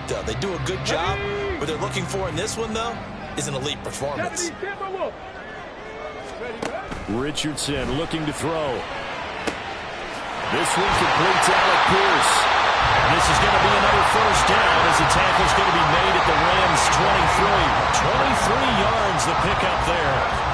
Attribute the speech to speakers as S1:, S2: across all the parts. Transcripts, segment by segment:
S1: though. They do a good job. What they're looking for in this one, though, is an elite performance.
S2: Richardson looking to throw. This one completes Alec Pierce. And this is going to be another first down as the tackle's going to be made at the Rams' 23. 23 yards the pickup there.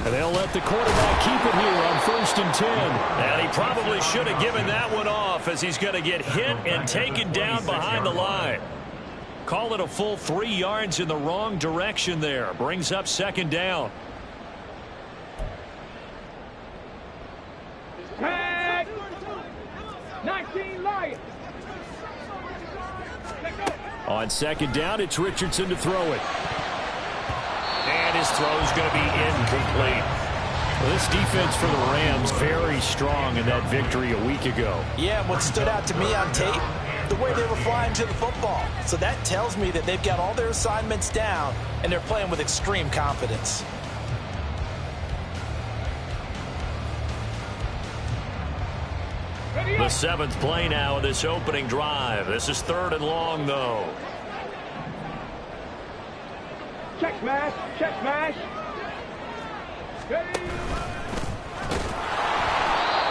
S2: And they'll let the quarterback keep it here on 1st and 10. And he probably should have given that one off as he's going to get hit and taken down behind the line. Call it a full 3 yards in the wrong direction there. Brings up 2nd down.
S3: Tag! 19 Lions.
S2: On 2nd down, it's Richardson to throw it. And his throw is going to be incomplete. Well, this defense for the Rams very strong in that victory a week ago.
S1: Yeah, and what stood out to me on tape, the way they were flying to the football. So that tells me that they've got all their assignments down, and they're playing with extreme confidence.
S2: The 7th play now of this opening drive. This is 3rd and long, though.
S3: Check smash, check smash.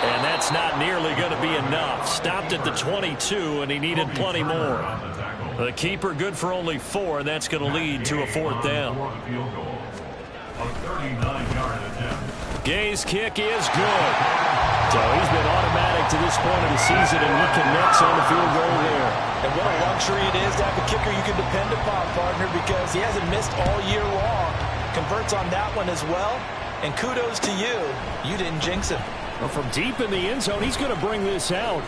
S2: And that's not nearly going to be enough. Stopped at the 22, and he needed plenty more. The keeper good for only 4, and that's going to lead to a 4th down. Gay's kick is good. So he's been automatic to this point of the season, and he connects on the field goal there.
S1: And what a luxury it is to have a kicker you can depend upon, partner, because he hasn't missed all year long. Converts on that one as well. And kudos to you. You didn't jinx him.
S2: Well, from deep in the end zone, he's going to bring this out.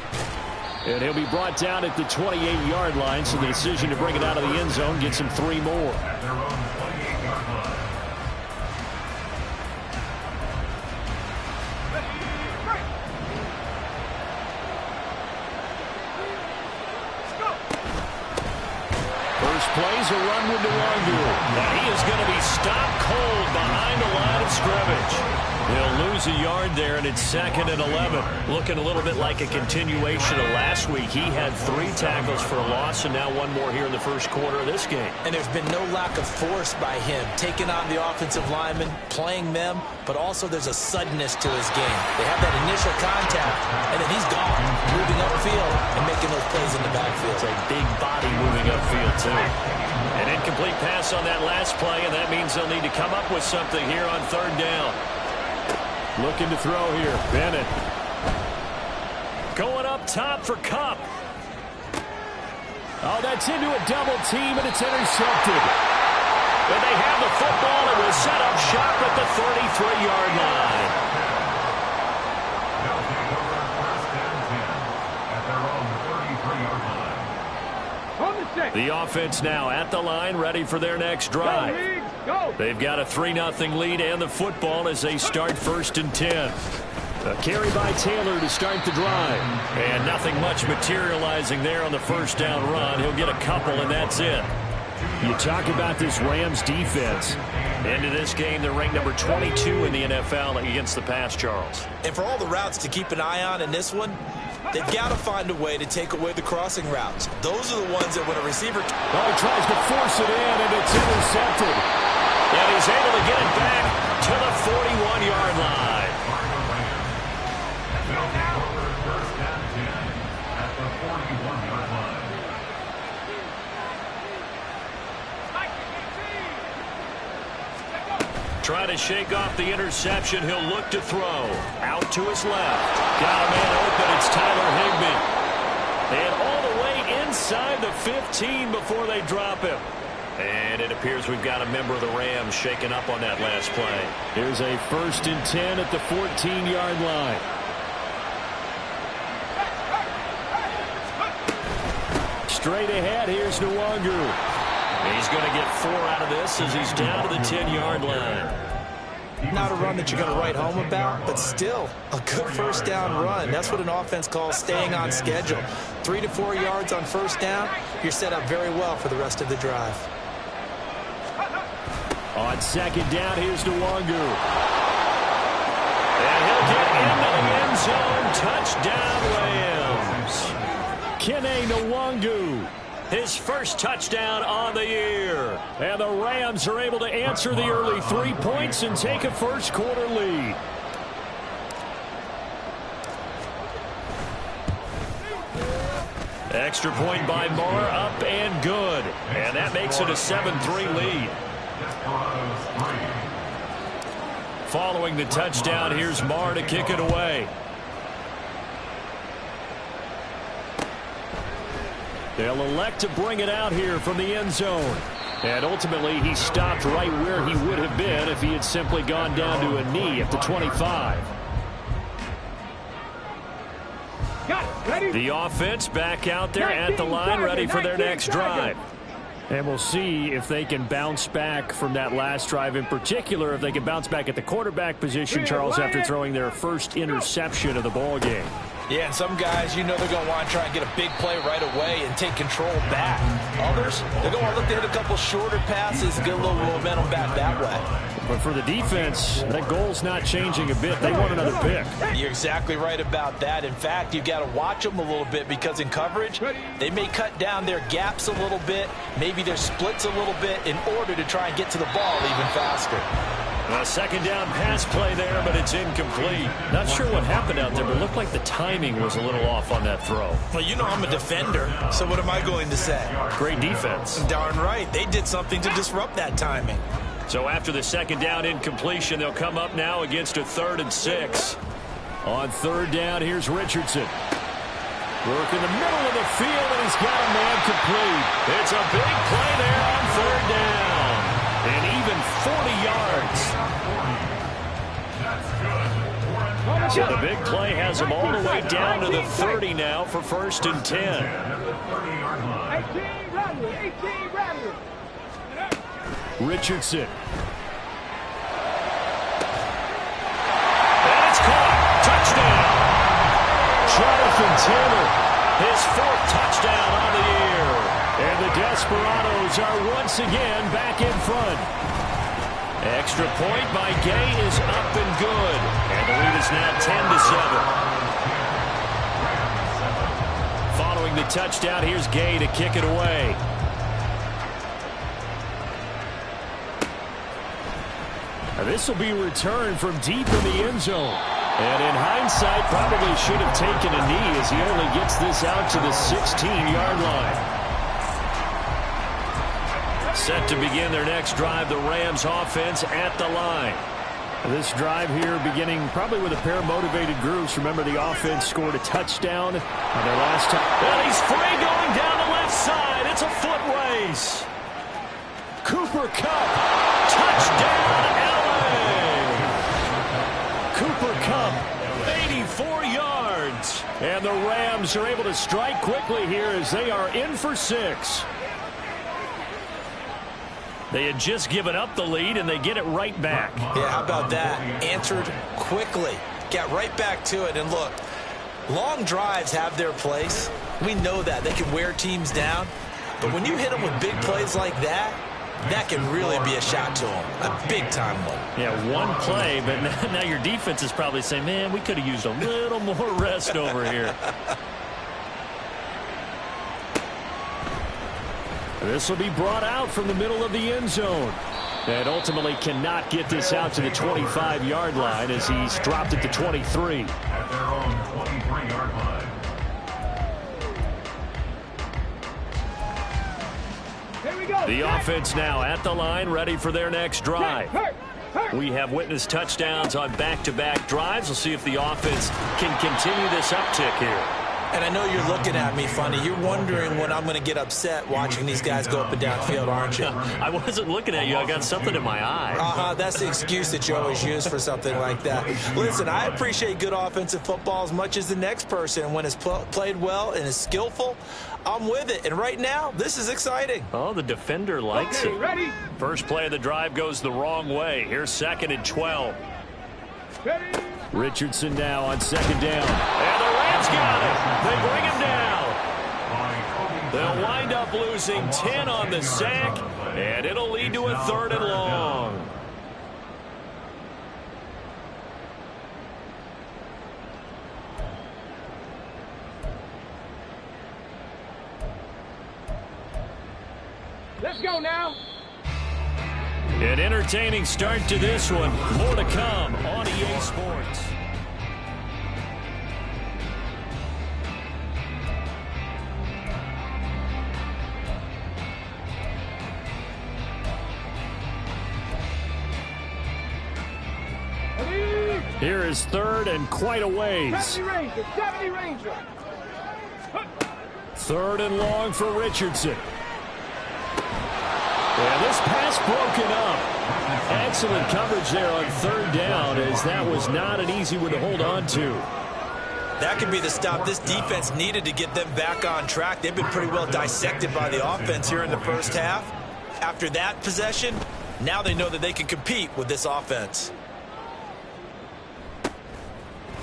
S2: And he'll be brought down at the 28-yard line, so the decision to bring it out of the end zone gets him 3 more. Plays a run with Nwangu. And he is going to be stopped cold behind the line of scrimmage. They'll lose a yard there, and it's 2nd and 11. Looking a little bit like a continuation of last week. He had 3 tackles for a loss, and now 1 more here in the first quarter of this game.
S1: And there's been no lack of force by him, taking on the offensive linemen, playing them, but also there's a suddenness to his game. They have that initial contact, and then he's gone, moving upfield and making those plays in the backfield.
S2: It's a big body moving upfield, too. An incomplete pass on that last play, and that means they'll need to come up with something here on 3rd down. Looking to throw here. Bennett. Going up top for Kupp. Oh, that's into a double team, and it's intercepted. But they have the football, and will set up shop at the 33-yard line. The offense now at the line, ready for their next drive. They've got a 3-0 lead and the football as they start 1st and 10. A carry by Taylor to start the drive. And nothing much materializing there on the 1st down run. He'll get a couple, and that's it. You talk about this Rams defense. Into this game, they're ranked number 22 in the NFL against the pass, Charles.
S1: And for all the routes to keep an eye on in this one, they've got to find a way to take away the crossing routes. Those are the ones that when a receiver...
S2: Oh, he tries to force it in, and it's intercepted. And he's able to get it back to the 41-yard line. Trying to shake off the interception. He'll look to throw. Out to his left. Got a man open. It's Tyler Higbee. And all the way inside the 15 before they drop him. And it appears we've got a member of the Rams shaken up on that last play. Here's a 1st and 10 at the 14-yard line. Straight ahead, here's Nwangu. He's going to get 4 out of this as he's down to the 10-yard line.
S1: Not a run that you're going to write home about, but still a good first down run. That's what an offense calls staying on schedule. 3 to 4 yards on first down, you're set up very well for the rest of the drive.
S2: On second down, here's Nwangu. And he'll get into the end zone. Touchdown, Rams. Kene Nwangu, his first touchdown on the year. And the Rams are able to answer the early 3 points and take a first quarter lead. Extra point by Moore, up and good. And that makes it a 7-3 lead. Following the touchdown, here's Marr to kick it away. They'll elect to bring it out here from the end zone. And ultimately, he stopped right where he would have been if he had simply gone down to a knee at the 25. The offense back out there at the line, ready for their next drive. And we'll see if they can bounce back from that last drive, in particular if they can bounce back at the quarterback position, Charles, after throwing their first interception of the ball game.
S1: Yeah, and some guys, you know, they're going to want to try and get a big play right away and take control back. Others, they're going to want to look to hit a couple shorter passes, get a little momentum back that way.
S2: But for the defense, that goal's not changing a bit. They want another pick.
S1: You're exactly right about that. In fact, you've got to watch them a little bit because in coverage, they may cut down their gaps a little bit, maybe their splits a little bit in order to try and get to the ball even faster.
S2: A second down pass play there, but it's incomplete. Not sure what happened out there, but it looked like the timing was a little off on that throw.
S1: Well, you know I'm a defender, so what am I going to say?
S2: Great defense.
S1: Darn right. They did something to disrupt that timing.
S2: So after the second down incompletion, they'll come up now against a 3rd and 6. On 3rd down, here's Richardson. Work in the middle of the field, and he's got a man complete. It's a big play there on 3rd down. And even 40 yards. So the big play has him all the way down to the 30 now for 1st and 10.
S3: 18 Rattlers.
S2: Richardson. And it's caught. Touchdown. Jonathan Taylor, his 4th touchdown on the year. And the Desperados are once again back in front. Extra point by Gay is up and good. And the lead is now 10-7. Following the touchdown, here's Gay to kick it away. This will be returned from deep in the end zone. And in hindsight, probably should have taken a knee as he only gets this out to the 16-yard line. Set to begin their next drive, the Rams offense at the line. This drive here beginning probably with a pair of motivated groups. Remember, the offense scored a touchdown on their last time. And he's free going down the left side. It's a foot race. Cooper Kupp, touchdown, Cooper Kupp, 84 yards. And the Rams are able to strike quickly here as they are in for 6. They had just given up the lead, and they get it right back.
S1: Yeah, how about that? Answered quickly. Got right back to it. And look, long drives have their place. We know that. They can wear teams down. But when you hit them with big plays like that, that can really be a shot to them. A big-time one.
S2: Yeah, one play, but now your defense is probably saying, man, we could have used a little more rest over here. This will be brought out from the middle of the end zone. And ultimately cannot get this out to the 25-yard line as he's dropped it to 23.
S4: At their own 23-yard line.
S2: The offense now at the line, ready for their next drive. We have witnessed touchdowns on back-to-back drives. We'll see if the offense can continue this uptick here.
S1: And I know you're looking at me funny. You're wondering when I'm going to get upset watching these guys go up and down field, aren't you?
S2: I wasn't looking at you. I got something in my eye.
S1: That's the excuse that you always use for something like that. Listen, I appreciate good offensive football as much as the next person. When it's played well and is skillful, I'm with it. And right now, this is exciting.
S2: Oh, the defender likes it.
S3: Ready?
S2: First play of the drive goes the wrong way. Here's 2nd and 12.
S3: Ready?
S2: Richardson now on 2nd down. And the Rams got it. They bring him down. They'll wind up losing 10 on the sack, and it'll lead to a 3rd and long.
S3: Let's go now.
S2: An entertaining start to this one. More to come on EA Sports. Here is 3rd and quite a ways.
S3: 70 Ranger.
S2: 3rd and long for Richardson. And this pass broken up. Excellent coverage there on 3rd down, as that was not an easy one to hold on to.
S1: That could be the stop this defense needed to get them back on track. They've been pretty well dissected by the offense here in the first half. After that possession, now they know that they can compete with this offense.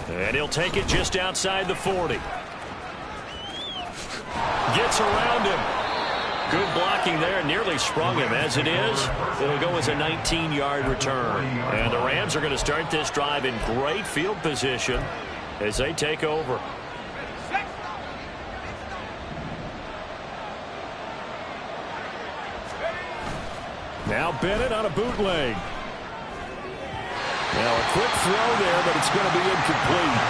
S2: And he'll take it just outside the 40. Gets around him. Good blocking there, nearly sprung him. As it is, it'll go as a 19-yard return. And the Rams are going to start this drive in great field position as they take over. Now Bennett on a bootleg. Now a quick throw there, but it's going to be incomplete.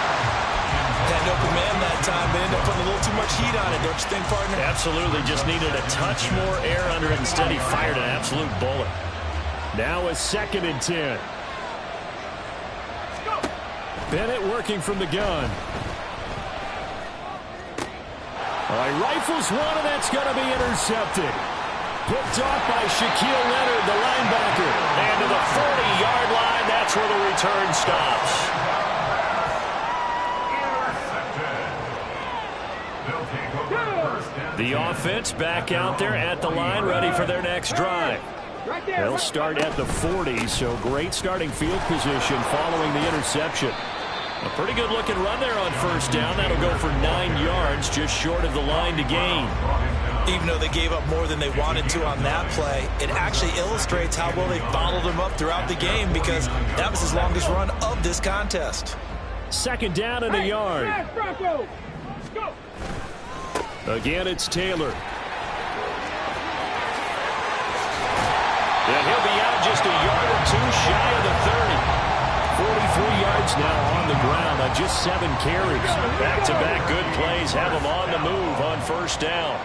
S1: Had no command that time. They ended up putting a little too much heat on it, don't you think, partner?
S2: Absolutely. Just needed a touch more air under it. Instead, he fired an absolute bullet. Now a 2nd and 10. Bennett working from the gun. All right, rifles one, and that's going to be intercepted. Picked off by Shaquille Leonard, the linebacker. And to the 40-yard line, that's where the return stops. The offense back out there at the line, ready for their next drive. They'll start at the 40, so great starting field position following the interception. A pretty good-looking run there on 1st down. That'll go for 9 yards, just short of the line to gain.
S1: Even though they gave up more than they wanted to on that play, it actually illustrates how well they followed them up throughout the game, because that was his longest run of this contest.
S2: 2nd down and a yard. Again, it's Taylor. And he'll be out just a yard or two shy of the 30. 43 yards now on the ground on just 7 carries. Back-to-back good plays have him on the move on 1st down.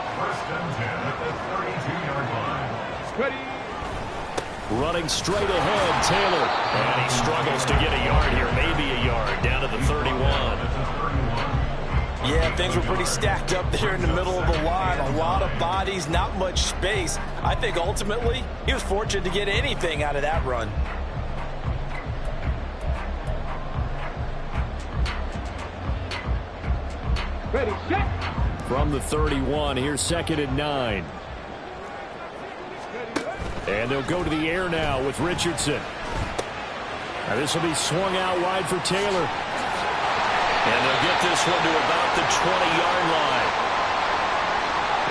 S2: Running straight ahead, Taylor. And he struggles to get a yard here, maybe a yard, down to the 31.
S1: Yeah, things were pretty stacked up there in the middle of the line. A lot of bodies, not much space. I think ultimately he was fortunate to get anything out of that run.
S3: Ready, set.
S2: From the 31, here's 2nd and 9. And they'll go to the air now with Richardson. Now this will be swung out wide for Taylor. And they'll get this one to about the 20-yard line.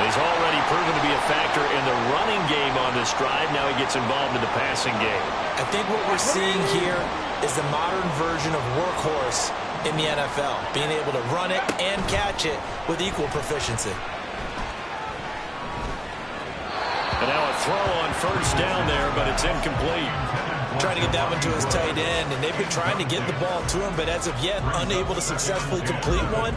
S2: He's already proven to be a factor in the running game on this drive. Now he gets involved in the passing game.
S1: I think what we're seeing here is the modern version of workhorse in the NFL, being able to run it and catch it with equal proficiency.
S2: And now a throw on 1st down there, but it's incomplete.
S1: Trying to get that one to his tight end, and they've been trying to get the ball to him, but as of yet, unable to successfully complete one.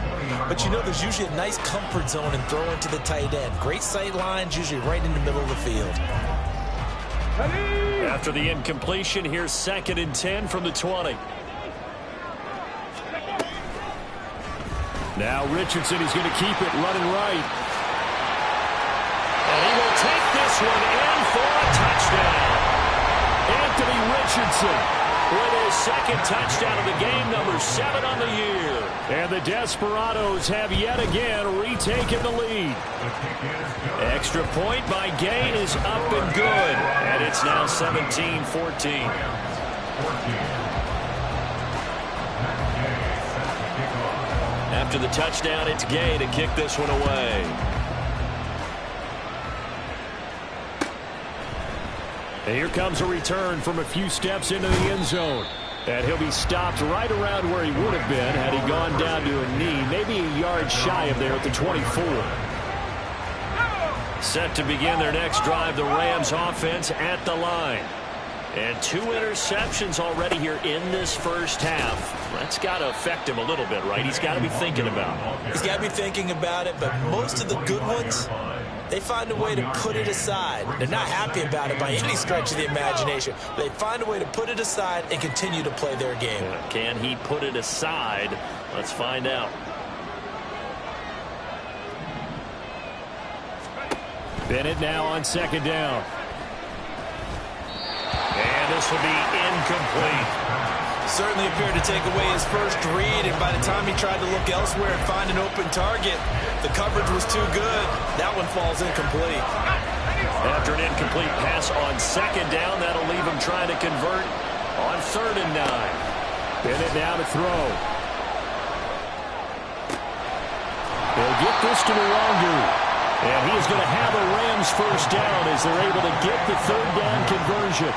S1: But you know, there's usually a nice comfort zone in throwing to the tight end. Great sight lines, usually right in the middle of the field.
S2: After the incompletion, here's 2nd and 10 from the 20. Now Richardson, he's going to keep it running right. And he will take this one in for a touchdown. Anthony Richardson with his second touchdown of the game, number 7 on the year. And the Desperados have yet again retaken the lead. Extra point by Gain is up and good. And it's now 17-14. After the touchdown, it's Gay to kick this one away. And here comes a return from a few steps into the end zone. And he'll be stopped right around where he would have been had he gone down to a knee, maybe a yard shy of there at the 24. Set to begin their next drive, the Rams offense at the line. And 2 interceptions already here in this first half. That's got to affect him a little bit, right? He's got to be thinking about it.
S1: He's got to be thinking about it, but most of the good ones, they find a way to put it aside. They're not happy about it by any stretch of the imagination. They find a way to put it aside and continue to play their game.
S2: Can he put it aside? Let's find out. Bennett now on second down. And this will be incomplete.
S1: Certainly appeared to take away his first read, and by the time he tried to look elsewhere and find an open target, the coverage was too good. That one falls incomplete.
S2: After an incomplete pass on second down, that'll leave him trying to convert on 3rd and 9. Bennett now to throw. They'll get this to the longer. And he is going to have a Rams first down as they're able to get the 3rd down conversion.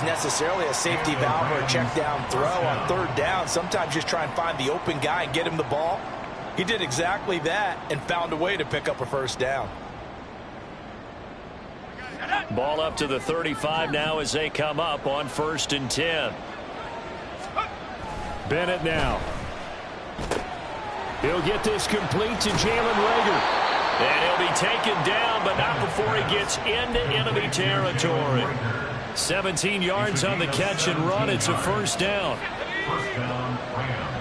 S1: necessarily a safety valve or a check down throw on third down. Sometimes just try and find the open guy and get him the ball. He did exactly that and found a way to pick up a first down.
S2: Ball up to the 35 now as they come up on 1st and 10. Bennett now. He'll get this complete to Jalen Reagor. And he'll be taken down, but not before he gets into enemy territory. 17 yards on the catch and run. It's a first down.
S4: First down, Rams.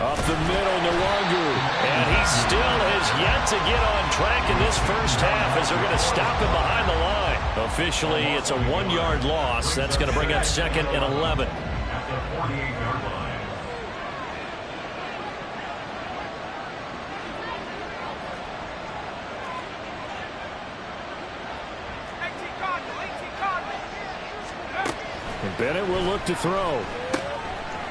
S2: Up the middle, Nwangu. And he still has yet to get on track in this first half as they're going to stop him behind the line. Officially, it's a 1-yard loss. That's going to bring up 2nd and 11.
S4: At the 48-yard line.
S2: And Bennett will look to throw.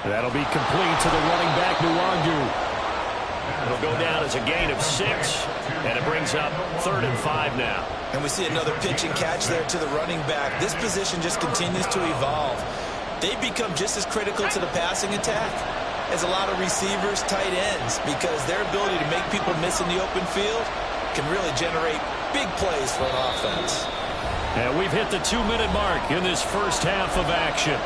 S2: That'll be complete to the running back, Nwangu. It'll go down as a gain of 6, and it brings up 3rd and 5 now.
S1: And we see another pitch and catch there to the running back. This position just continues to evolve. They've become just as critical to the passing attack as a lot of receivers, tight ends, because their ability to make people miss in the open field can really generate big plays for an offense.
S2: And we've hit the 2-minute mark in this first half of action.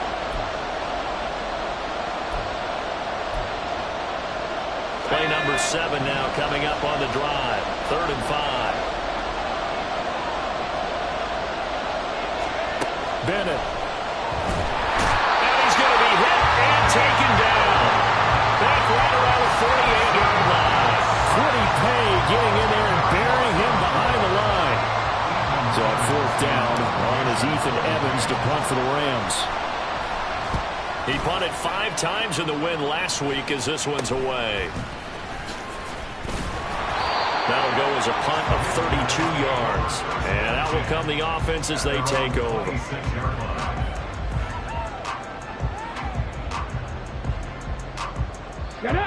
S2: Play number 7 now coming up on the drive. 3rd and 5. Bennett. And he's going to be hit and taken down. Back right around the 48-yard line. Woody Pay getting in there and burying him behind the line. So on 4th down, on is Ethan Evans to punt for the Rams. He punted 5 times in the win last week as this one's away. That'll go as a punt of 32 yards. And out will come the offense as they take over.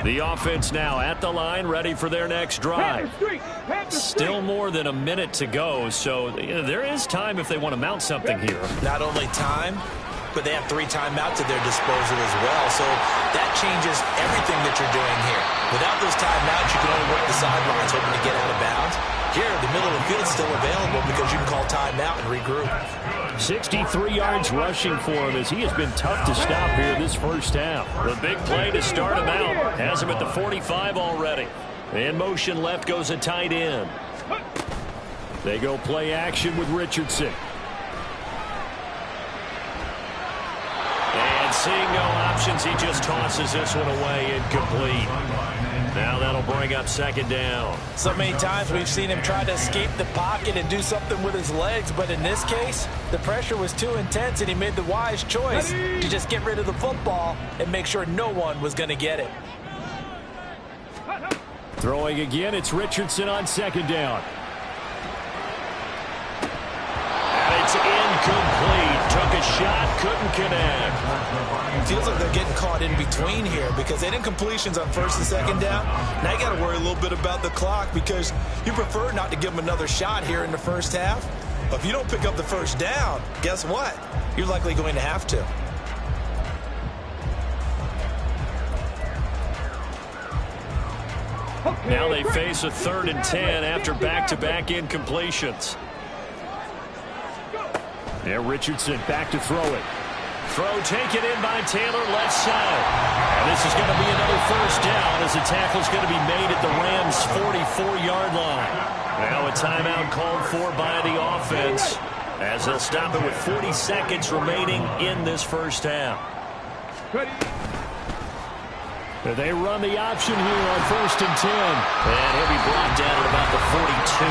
S2: The offense now at the line, ready for their next drive. Still more than a minute to go, so there is time if they want to mount something here.
S1: Not only time, but they have 3 timeouts at their disposal as well. So that changes everything that you're doing here. Without those timeouts, you can only work the sidelines hoping to get out of bounds. Here, the middle of the field is still available because you can call timeout and regroup.
S2: 63 yards rushing for him as he has been tough to stop here this first half. The big play to start him out has him at the 45 already. In motion left goes a tight end. They go play action with Richardson. And seeing no options, he just tosses this one away incomplete. Now that'll bring up 2nd down.
S1: So many times we've seen him try to escape the pocket and do something with his legs, but in this case, the pressure was too intense and he made the wise choice to just get rid of the football and make sure no one was going to get it.
S2: Throwing again, it's Richardson on 2nd down. And it's incomplete. Took a shot, couldn't connect.
S1: Feels like they're getting caught in between here because they didn't completions on 1st and 2nd down. Now you got to worry a little bit about the clock because you prefer not to give them another shot here in the first half. But if you don't pick up the first down, guess what? You're likely going to have to.
S2: Now they face a 3rd and 10 after back-to-back incompletions. There, Richardson back to throw it. Throw taken in by Taylor left side. And this is going to be another first down as the tackle's going to be made at the Rams' 44-yard line. Now a timeout called for by the offense as they'll stop it with 40 seconds remaining in this first half. They run the option here on 1st and 10. And he'll be brought down at about the 42.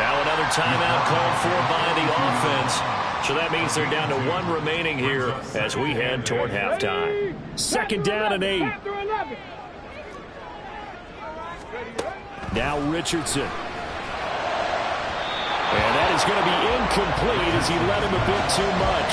S2: Now another timeout called for by the offense. So that means they're down to 1 remaining here as we head toward halftime. 2nd down and 8. Now Richardson. And that is going to be incomplete as he led him a bit too much.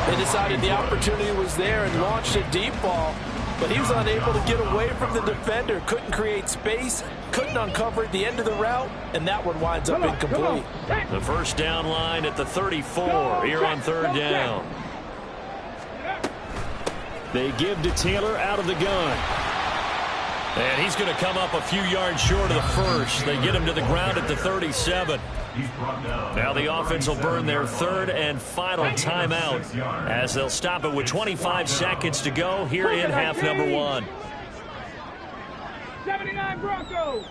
S1: They decided the opportunity was there and launched a deep ball. but he was unable to get away from the defender. Couldn't create space, couldn't uncover at the end of the route, and that one winds up incomplete.
S2: The first down line at the 34 here on third down. They give to Taylor out of the gun. And he's going to come up a few yards short of the first. They get him to the ground at the 37. Now the offense will burn their third and final timeout as they'll stop it with 25 seconds to go here in half number one.
S3: 79 Broncos.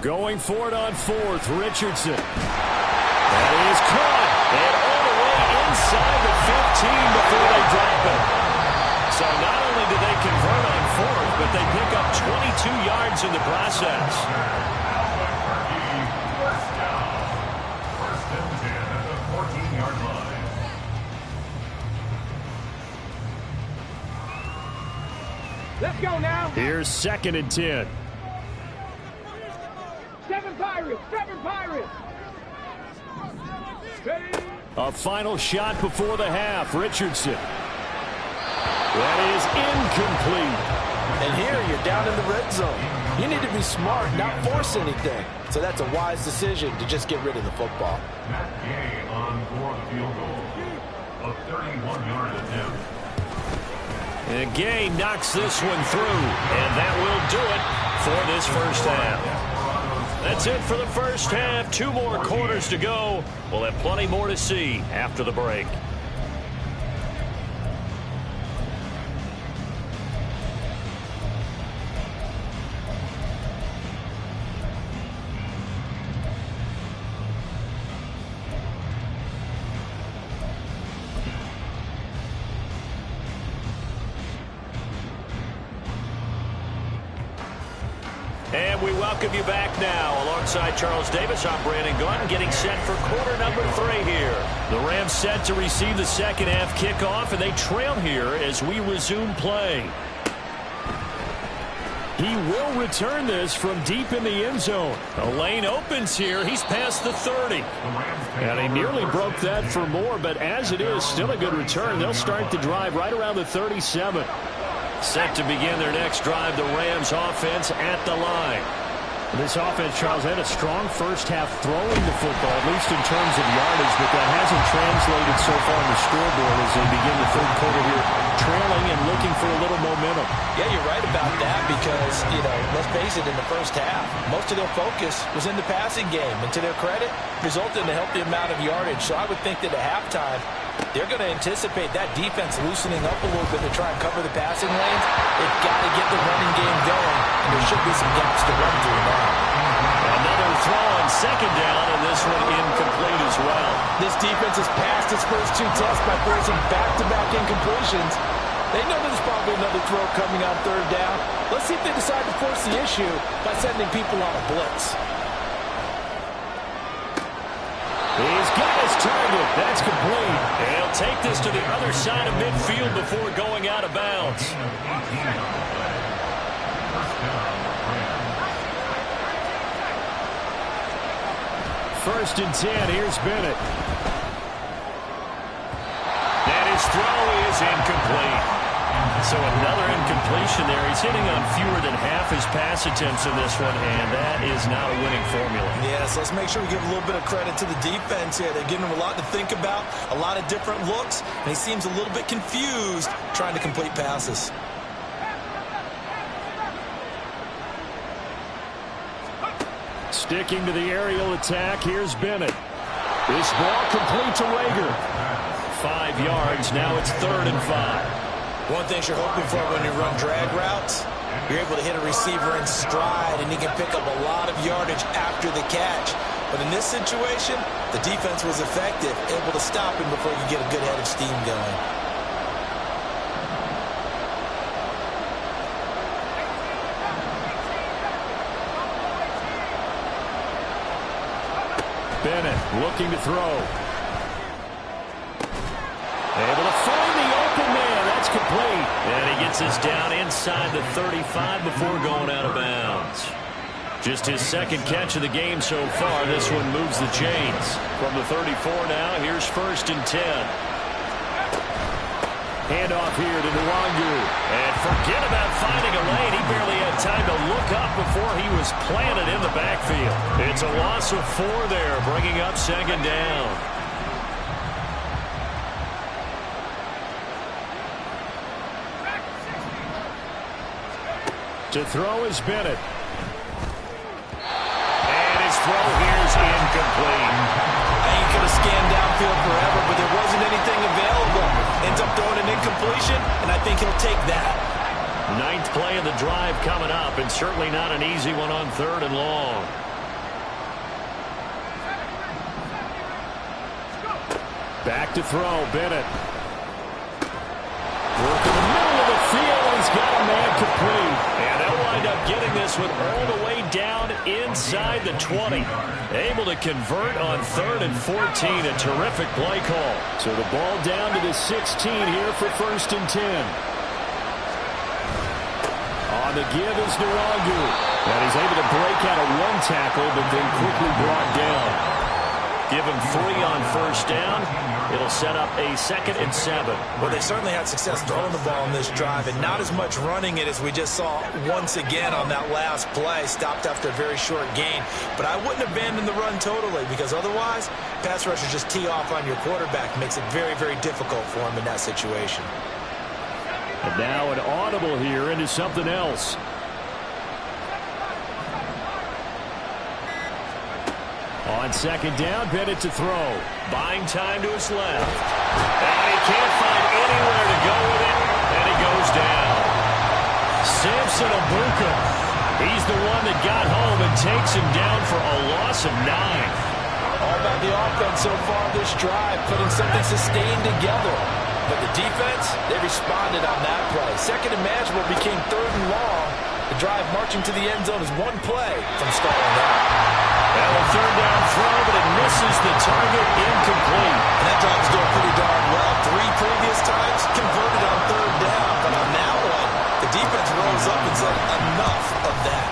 S2: Going for it on fourth, Richardson. That is caught. And all the way inside the 15 before they drop it. So not only do they convert on fourth, but they pick up 22 yards in the process.
S4: First down. First and 10 at the 14-yard line.
S3: Let's go now.
S2: Here's second and 10.
S3: 7 Pirates. 7 Pirates. Ready.
S2: A final shot before the half. Richardson. That is incomplete.
S1: And here you're down in the red zone. You need to be smart, not force anything. So that's a wise decision to just get rid of the football.
S4: Matt Gay on for the field goal. A 31-yard attempt.
S2: And Gay knocks this one through. And that will do it for this first half. That's it for the first half. 2 more quarters to go. We'll have plenty more to see after the break. And we welcome you back now. Alongside Charles Davis, I'm Brandon Gordon, getting set for quarter number 3 here. The Rams set to receive the second half kickoff, and they trail here as we resume play. He will return this from deep in the end zone. A lane opens here. He's past the 30. And he nearly broke that for more, but as it is, still a good return. They'll start the drive right around the 37. Set to begin their next drive, the Rams offense at the line. This offense, Charles, had a strong first half throwing the football, at least in terms of yardage, but that hasn't translated so far on the scoreboard as they begin the third quarter here, trailing and looking for a little momentum.
S1: Yeah, you're right about that because, let's face it, in the first half, most of their focus was in the passing game. And to their credit, resulted in a healthy amount of yardage. So I would think that at halftime, they're going to anticipate that defense loosening up a little bit to try and cover the passing lanes. They've got to get the running game going, and there should be some gaps to run through now.
S2: Another throw on second down, and this one incomplete as well.
S1: This defense has passed its first 2 tests by forcing back-to-back incompletions. They know there's probably another throw coming on third down. Let's see if they decide to force the issue by sending people on a blitz.
S2: He's got his target. That's complete. And he'll take this to the other side of midfield before going out of bounds. First and 10. Here's Bennett. And his throw is incomplete. So another incompletion there. He's hitting on fewer than half his pass attempts in this one, and that is not a winning formula.
S1: Yes, let's make sure we give a little bit of credit to the defense here. They're giving him a lot to think about, a lot of different looks, and he seems a little bit confused trying to complete passes.
S2: Sticking to the aerial attack, here's Bennett. This ball complete to Rager. 5 yards, now it's 3rd and 5.
S1: One thing you're hoping for when you run drag routes, you're able to hit a receiver in stride, and he can pick up a lot of yardage after the catch. But in this situation, the defense was effective, able to stop him before he could get a good head of steam going.
S2: Bennett looking to throw. Able to find the open man. That's complete. And he gets us down inside the 35 before going out of bounds. Just his second catch of the game so far. This one moves the chains. From the 34 now, here's 1st and 10. Handoff here to Nwangu. And forget about finding a lane. He barely had time to look up before he was planted in the backfield. It's a loss of 4 there, bringing up 2nd down. To throw is Bennett. And his throw here is incomplete.
S1: I ain't going to scan downfield forever, but there wasn't anything available. Ends up throwing an incompletion, and I think he'll take that.
S2: 9th play of the drive coming up, and certainly not an easy one on 3rd and long. Back to throw, Bennett. Work in the middle of the field, he's got a man complete. And they'll wind up getting this one all the way down inside the 20. Able to convert on 3rd and 14. A terrific play call. So the ball down to the 16 here for 1st and 10. On the give is Nwangu. And he's able to break out of 1 tackle, but then quickly brought down. Give him 3 on 1st down. It'll set up a 2nd and 7.
S1: Well, they certainly had success throwing the ball on this drive, and not as much running it as we just saw once again on that last play. Stopped after a very short gain. But I wouldn't abandon the run totally, because otherwise, pass rushers just tee off on your quarterback. Makes it very, very difficult for him in that situation.
S2: And now an audible here into something else. On 2nd down, Bennett to throw. Buying time to his left. And he can't find anywhere to go with it. And he goes down. Samson Abuka. He's the one that got home and takes him down for a loss of 9.
S1: All about the offense so far this drive, putting something sustained together. But the defense, they responded on that play. 2nd and manageable became 3rd and long. The drive marching to the end zone is 1 play from stalling out.
S2: Well, a 3rd down throw, but it misses the target, incomplete.
S1: And that drive's doing pretty darn well. 3 previous times converted on 3rd down. But on that one, the defense rose up and said, enough of that.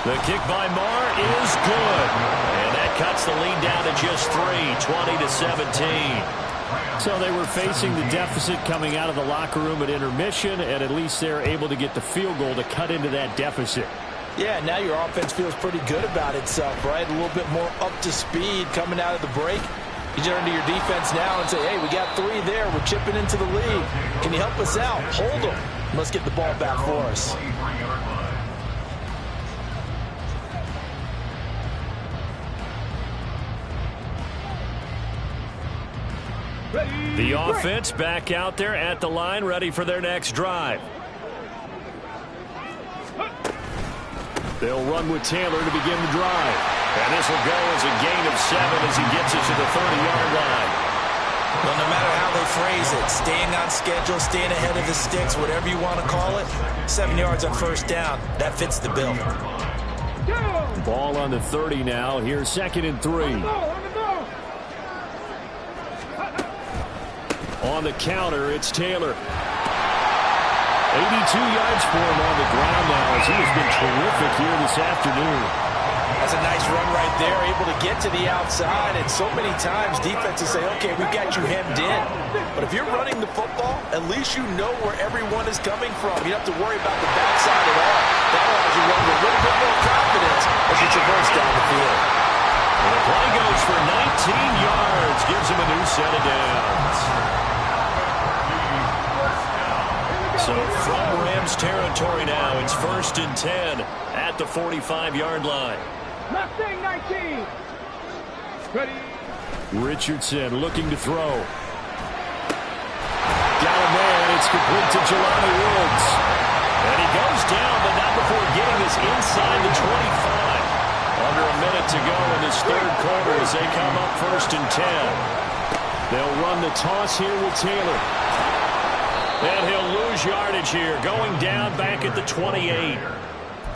S2: The kick by Marr is good. And that cuts the lead down to just 3, 20-17. So they were facing the deficit coming out of the locker room at intermission, and at least they're able to get the field goal to cut into that deficit.
S1: Yeah, now your offense feels pretty good about itself, right? A little bit more up to speed coming out of the break. You turn to your defense now and say, hey, we got 3 there. We're chipping into the lead. Can you help us out? Hold them. Let's get the ball back for us.
S2: The offense back out there at the line, ready for their next drive. They'll run with Taylor to begin the drive. And this will go as a gain of 7 as he gets it to the 30-yard line.
S1: Well, no matter how they phrase it, staying on schedule, staying ahead of the sticks, whatever you want to call it, 7 yards on 1st down, that fits the bill.
S2: Ball on the 30 now. Here's 2nd and 3. On the counter, it's Taylor. 82 yards for him on the ground now as he has been terrific here this afternoon.
S1: That's a nice run right there, able to get to the outside. And so many times defenses say, okay, we've got you hemmed in. But if you're running the football, at least you know where everyone is coming from. You don't have to worry about the backside at all. That allows you to run with a little bit more confidence as you traverse down the field.
S2: And the play goes for 19 yards, gives him a new set of downs. So from Rams territory now, it's 1st and 10 at the 45-yard line.
S3: Mustang 19. Ready.
S2: Richardson looking to throw. Got him there, and it's complete to Jelani Woods. And he goes down, but not before getting this inside the 25. Under a minute to go in this 3rd quarter as they come up 1st and 10. They'll run the toss here with Taylor. And he'll lose yardage here, going down back at the 28.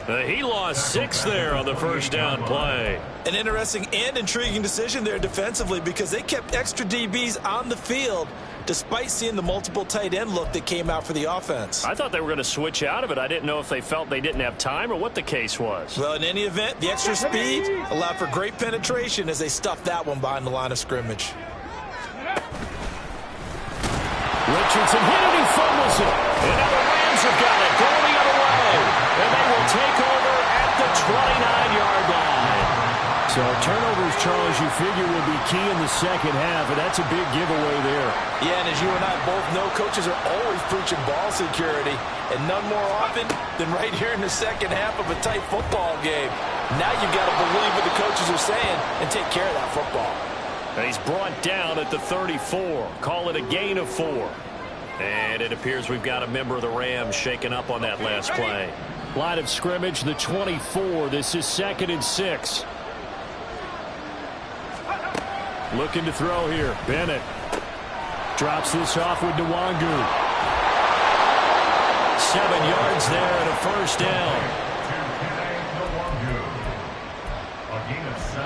S2: He lost 6 there on the first down play.
S1: An interesting and intriguing decision there defensively because they kept extra DBs on the field despite seeing the multiple tight end look that came out for the offense.
S2: I thought they were going to switch out of it. I didn't know if they felt they didn't have time or what the case was.
S1: Well, in any event, the extra speed allowed for great penetration as they stuffed that one behind the line of scrimmage.
S2: Richardson hit it, he fumbles it. And now the Rams have got it going the other way. And they will take over at the 29-yard line. So turnovers, Charles, you figure will be key in the second half, and that's a big giveaway there.
S1: Yeah, and as you and I both know, coaches are always preaching ball security, and none more often than right here in the second half of a tight football game. Now you've got to believe what the coaches are saying and take care of that football.
S2: And he's brought down at the 34. Call it a gain of 4. And it appears we've got a member of the Rams shaken up on that last play. Line of scrimmage, the 24. This is 2nd and 6. Looking to throw here. Bennett drops this off with Nwangu. 7 yards there and a first down.
S4: A gain of 7.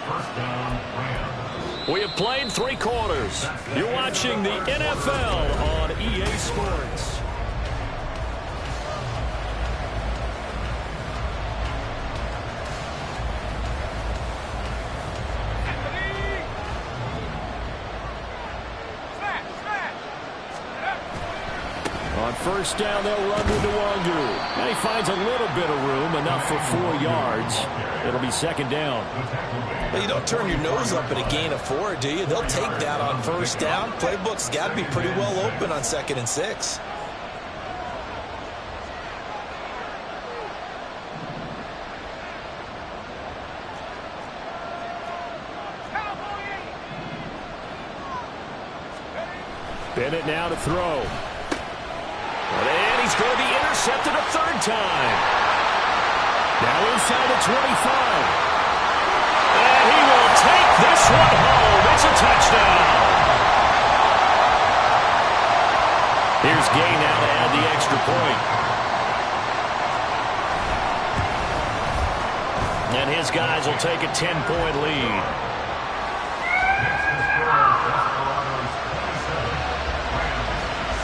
S4: First down, Rams.
S2: We have played 3 quarters. You're watching the NFL on EA Sports. On first down, they'll run with Nwangu. And he finds a little bit of room, enough for 4 yards. It'll be 2nd down.
S1: Well, you don't turn your nose up at a gain of 4, do you? They'll take that on first down. Playbook's got to be pretty well open on 2nd and 6.
S2: Bennett now to throw. And he's going to be intercepted a 3rd time. Now inside the 25. And he will take this one home. It's a touchdown. Here's Gay now to add the extra point. And his guys will take a 10-point lead.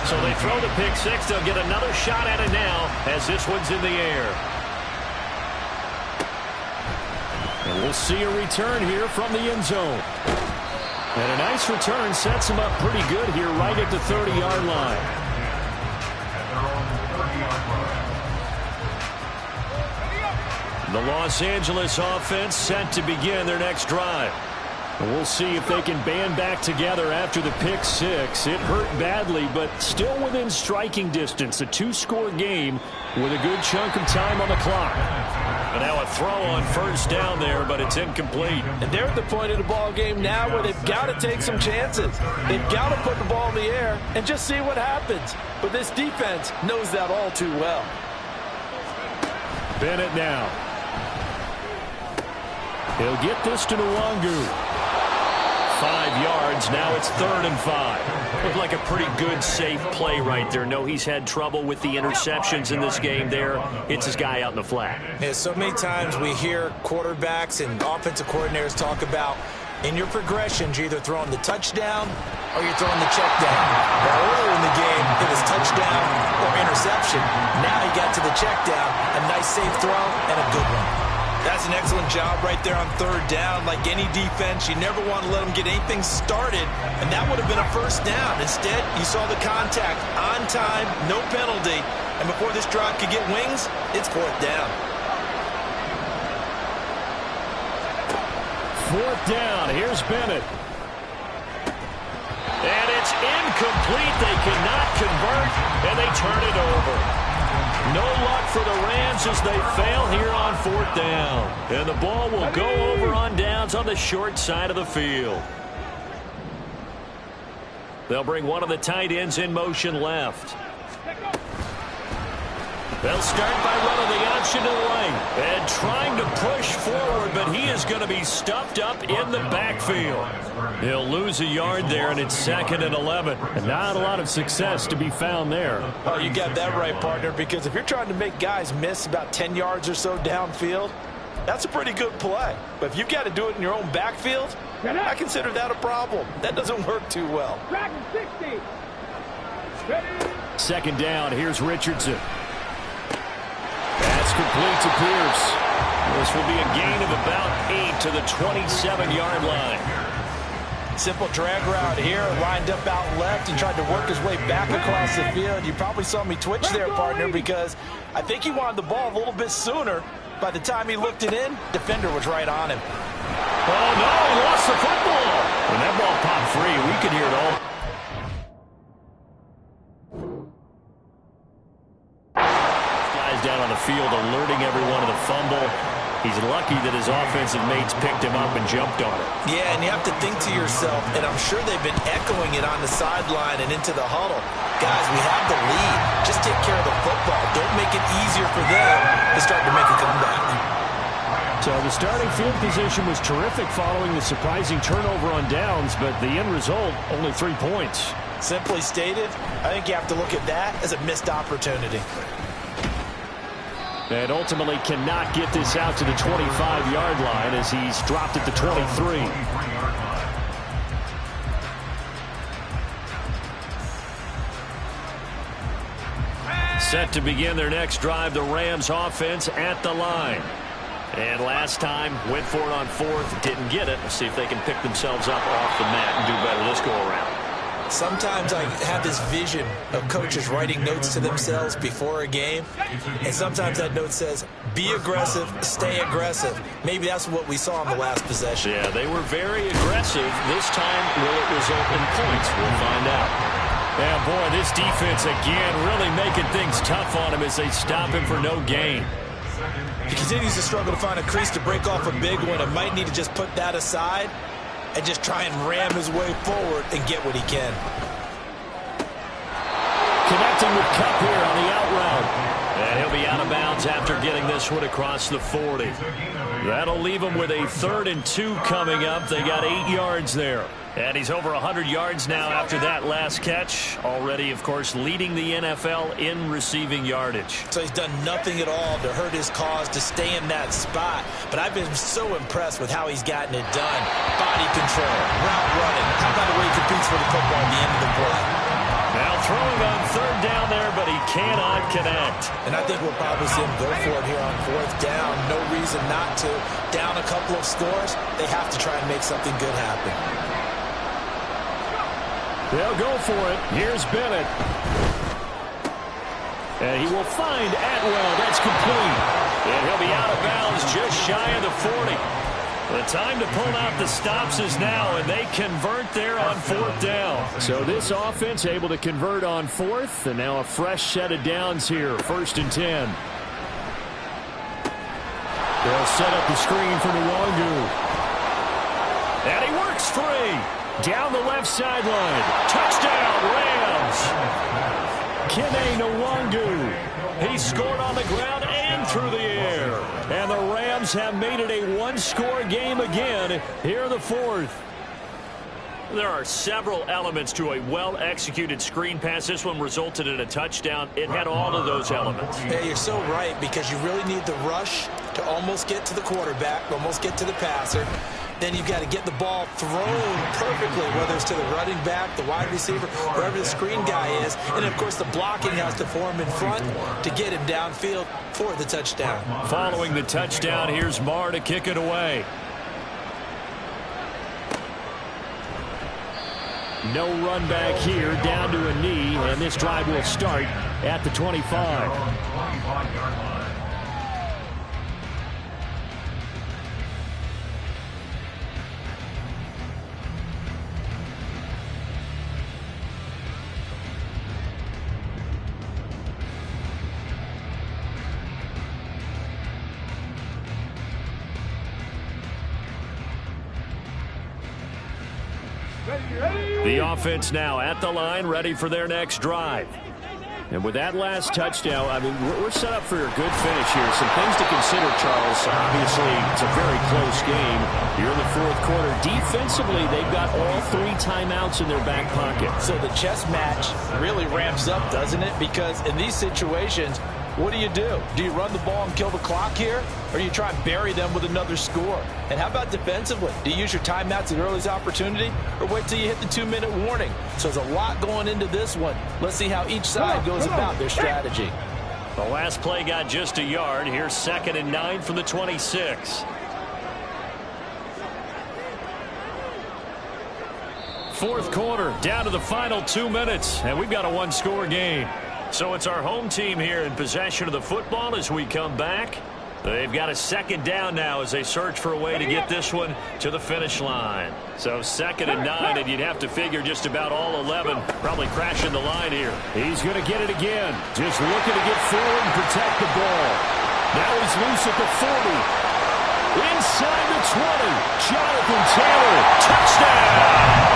S2: So they throw the pick 6. They'll get another shot at it now as this one's in the air. And we'll see a return here from the end zone. And a nice return sets him up pretty good here right at the 30-yard line. The Los Angeles offense set to begin their next drive. And we'll see if they can band back together after the pick 6. It hurt badly, but still within striking distance. A 2-score game with a good chunk of time on the clock. And now a throw on first down there, but it's incomplete.
S1: And they're at the point of the ball game now where they've got to take some chances. They've got to put the ball in the air and just see what happens. But this defense knows that all too well.
S2: Bennett now. He'll get this to Nwangu. 5 yards. Now it's 3rd and 5. Looked like a pretty good, safe play right there. No, he's had trouble with the interceptions in this game there. Hits his guy out in the flat.
S1: Yeah, so many times we hear quarterbacks and offensive coordinators talk about in your progressions, you're either throwing the touchdown or you're throwing the check down. Well, earlier in the game, it was touchdown or interception. Now he got to the check down. A nice, safe throw and a good one. That's an excellent job right there on 3rd down. Like any defense, you never want to let them get anything started, and that would have been a first down. Instead, you saw the contact on time, no penalty, and before this drive could get wings, it's 4th down.
S2: 4th down. Here's Bennett. And it's incomplete. They cannot convert, and they turn it over. No luck for the Rams as they fail here on 4th down. And the ball will go over on downs on the short side of the field. They'll bring one of the tight ends in motion left. They'll start by running the option to the lane. And trying to push forward, but he is going to be stuffed up in the backfield. He'll lose a yard there, and it's 2nd and 11.
S5: And not a lot of success to be found there.
S1: Oh, you got that right, partner, because if you're trying to make guys miss about 10 yards or so downfield, that's a pretty good play. But if you've got to do it in your own backfield, I consider that a problem. That doesn't work too well.
S3: 60.
S2: 2nd down, here's Richardson. That's complete to Pierce. This will be a gain of about 8 to the 27-yard line.
S1: Simple drag route here, lined up out left and tried to work his way back across the field. You probably saw me twitch there, partner, because I think he wanted the ball a little bit sooner. By the time he looked it in, defender was right on him.
S2: Oh, no, he lost the football. When that ball popped free, we could hear it all. Guys down on the field alerting everyone of the fumble. He's lucky that his offensive mates picked him up and jumped on it.
S1: Yeah, and you have to think to yourself, and I'm sure they've been echoing it on the sideline and into the huddle. Guys, we have the lead. Just take care of the football. Don't make it easier for them to start to make a comeback.
S5: So the starting field position was terrific following the surprising turnover on downs, but the end result, only 3 points.
S1: Simply stated, I think you have to look at that as a missed opportunity.
S5: And ultimately cannot get this out to the 25-yard line as he's dropped at the 23.
S2: Set to begin their next drive, the Rams offense at the line. And last time, went for it on 4th, didn't get it. Let's see if they can pick themselves up off the mat and do better this go-around.
S1: Sometimes I have this vision of coaches writing notes to themselves before a game, and sometimes that note says, be aggressive, stay aggressive. Maybe that's what we saw in the last possession.
S2: Yeah, they were very aggressive. This time, will it result in points? We'll find out. And boy, this defense again really making things tough on him as they stop him for no gain.
S1: He continues to struggle to find a crease to break off a big one and might need to just put that aside and just try and ram his way forward and get what he can.
S2: Connecting with Kupp here on the out route. And he'll be out of bounds after getting this one across the 40. That'll leave him with a 3rd and 2 coming up. They got 8 yards there. And he's over 100 yards now after that last catch. Already, of course, leading the NFL in receiving yardage.
S1: So he's done nothing at all to hurt his cause, to stay in that spot. But I've been so impressed with how he's gotten it done. Body control, route running. How about the way he competes for the football at the end of the play?
S2: Now throwing on 3rd down there, but he cannot connect.
S1: And I think we'll probably see him go for it here on 4th down. No reason not to. Down a couple of scores, they have to try and make something good happen.
S5: They'll go for it. Here's Bennett. And he will find Atwell. That's complete.
S2: And he'll be out of bounds just shy of the 40. The time to pull out the stops is now, and they convert there on 4th down.
S5: So this offense able to convert on 4th, and now a fresh set of downs here. 1st and 10. They'll set up the screen for Nwangu.
S2: And he works free.
S5: Down the left sideline. Touchdown, Rams. Kene Nwangu.
S2: He scored on the ground and through the air.
S5: And the Rams have made it a one-score game again here in the 4th.
S2: There are several elements to a well-executed screen pass. This one resulted in a touchdown. It had all of those elements.
S1: Yeah, you're so right, because you really need the rush to almost get to the quarterback, almost get to the passer. Then you've got to get the ball thrown perfectly, whether it's to the running back, the wide receiver, wherever the screen guy is. And, of course, the blocking has to form in front to get him downfield for the touchdown.
S2: Following the touchdown, here's Marr to kick it away.
S5: No run back here, down to a knee, and this drive will start at the 25.
S2: The offense now at the line, ready for their next drive.
S5: And with that last touchdown, I mean, we're set up for a good finish here. Some things to consider, Charles. Obviously, it's a very close game. You're in the fourth quarter. Defensively, they've got all 3 timeouts in their back pocket.
S1: So the chess match really ramps up, doesn't it? Because in these situations, what do? Do you run the ball and kill the clock here? Or do you try and bury them with another score? And how about defensively? Do you use your timeouts at earliest opportunity? Or wait till you hit the 2-minute warning? So there's a lot going into this one. Let's see how each side goes about their strategy.
S2: The last play got just a yard. Here's 2nd and 9 from the 26. Fourth quarter, down to the final 2 minutes, and we've got a 1-score game. So it's our home team here in possession of the football as we come back. They've got a 2nd down now as they search for a way to get this one to the finish line. So 2nd and 9, and you'd have to figure just about all 11 probably crashing the line here.
S5: He's going to get it again. Just looking to get forward and protect the ball. Now he's loose at the 40. Inside the 20. Jonathan Taylor. Touchdown!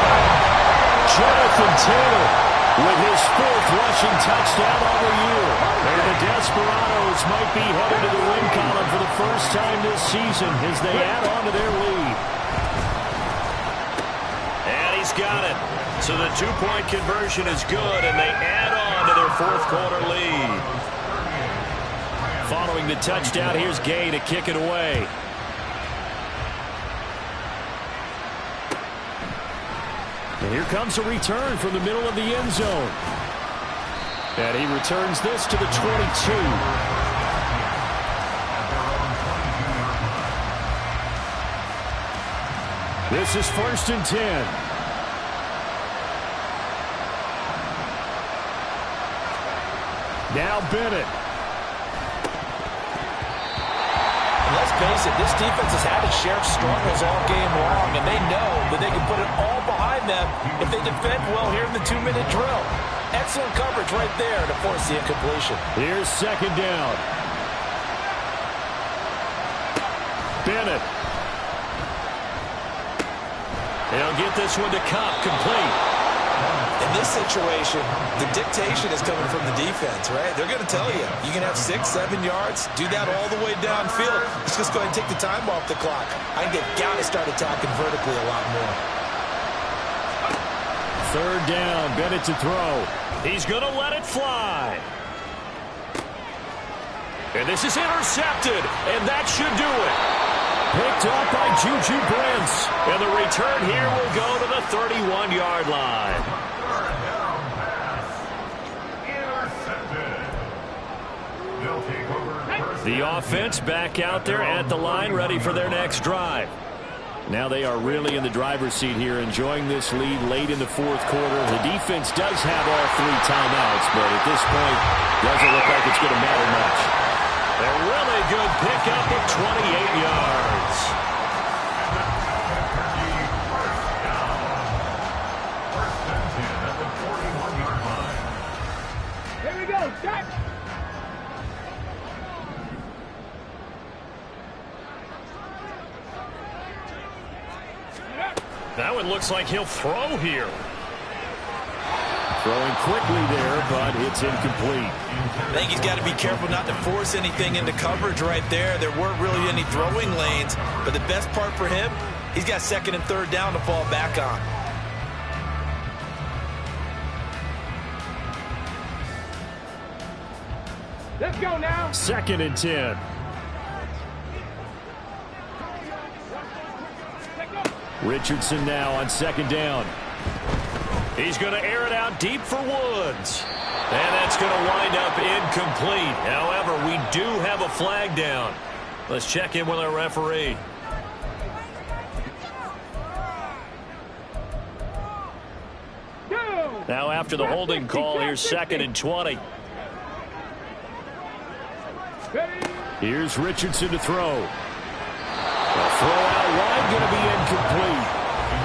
S5: Jonathan Taylor with his 4th rushing touchdown on the year. And the Desperados might be headed to the win column for the first time this season as they add on to their lead.
S2: And he's got it. So the 2-point conversion is good, and they add on to their 4th quarter lead.
S5: Following the touchdown, here's Gay to kick it away. And here comes a return from the middle of the end zone. And he returns this to the 22. This is 1st and 10. Now Bennett.
S1: Let's face it, this defense has had its share of struggles all game long, and they know that they can put it all behind them if they defend well here in the 2-minute drill. Excellent coverage right there to force the incompletion.
S5: Here's 2nd down. Bennett.
S2: They'll get this one to Cobb, complete.
S1: In this situation, the dictation is coming from the defense, right? They're going to tell you, you can have 6, 7 yards, do that all the way downfield. It's just going to take the time off the clock. I think they've got to start attacking vertically a lot more.
S5: 3rd down, Bennett to throw.
S2: He's going to let it fly. And this is intercepted, and that should do it.
S5: Picked up by Juju Brents.
S2: And the return here will go to the 31-yard line. The offense back out there at the line, ready for their next drive.
S5: Now they are really in the driver's seat here, enjoying this lead late in the 4th quarter. The defense does have all 3 timeouts, but at this point, doesn't look like it's going to matter much.
S2: A really good pickup of 28 yards.
S3: Here we go, Jack.
S2: That one looks like he'll throw here.
S5: Throwing quickly there, but it's incomplete.
S1: I think he's got to be careful not to force anything into coverage right there. There weren't really any throwing lanes, but the best part for him, he's got 2nd and 3rd down to fall back on.
S3: Let's go now.
S5: 2nd and 10. Richardson now on 2nd down.
S2: He's going to air it out deep for Woods. And that's going to wind up incomplete. However, we do have a flag down. Let's check in with our referee.
S5: Now after the holding call, here's 2nd and 20. Here's Richardson to throw. The throw out wide going to be incomplete.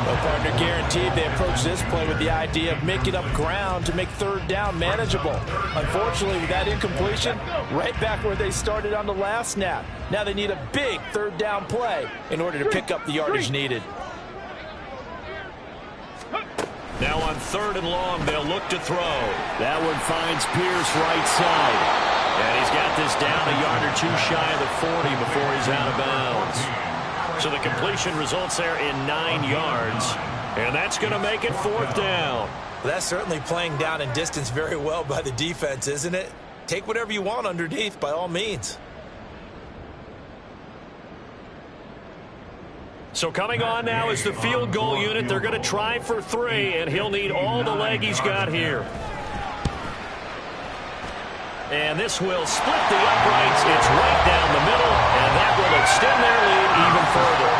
S1: Well, partner, guaranteed they approach this play with the idea of making up ground to make 3rd down manageable. Unfortunately, with that incompletion, right back where they started on the last snap. Now they need a big 3rd down play in order to pick up the yardage needed.
S2: Now on 3rd and long, they'll look to throw. That one finds Pierce right side. And he's got this down a yard or two shy of the 40 before he's out of bounds. So the completion results there in 9 yards. And that's going to make it 4th down.
S1: Well, that's certainly playing down in distance very well by the defense, isn't it? Take whatever you want underneath, by all means.
S2: So coming on now is the field goal unit. They're going to try for 3, and he'll need all the leg he's got here. And this will split the uprights. It's right down the middle, and that will extend their lead even further.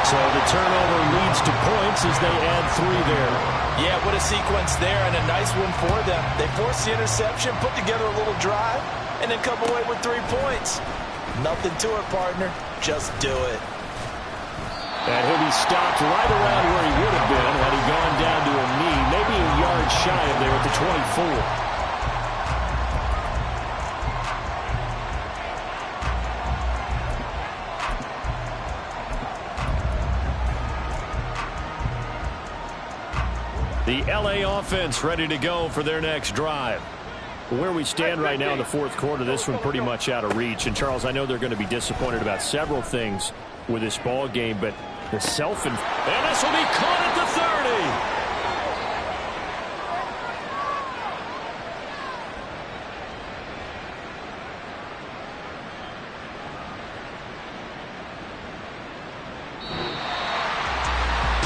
S5: So the turnover leads to points as they add 3 there.
S1: Yeah, what a sequence there, and a nice one for them. They forced the interception, put together a little drive, and then come away with 3 points. Nothing to it, partner. Just do it.
S5: And he'll be stopped right around where he would have been had he gone down to a knee, maybe a yard shy of there at the 24.
S2: The L.A. offense ready to go for their next drive.
S5: Where we stand right now in the 4th quarter, this one pretty much out of reach. And, Charles, I know they're going to be disappointed about several things with this ball game, but the
S2: And this will be caught at the 30.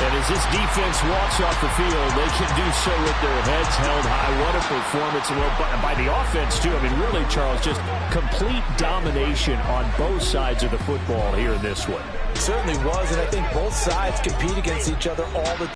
S5: And as this defense walks off the field, they can do so with their heads held high. What a performance. And by the offense, too. I mean, really, Charles, just complete domination on both sides of the football here in this one.
S1: It certainly was, and I think both sides compete against each other all the time.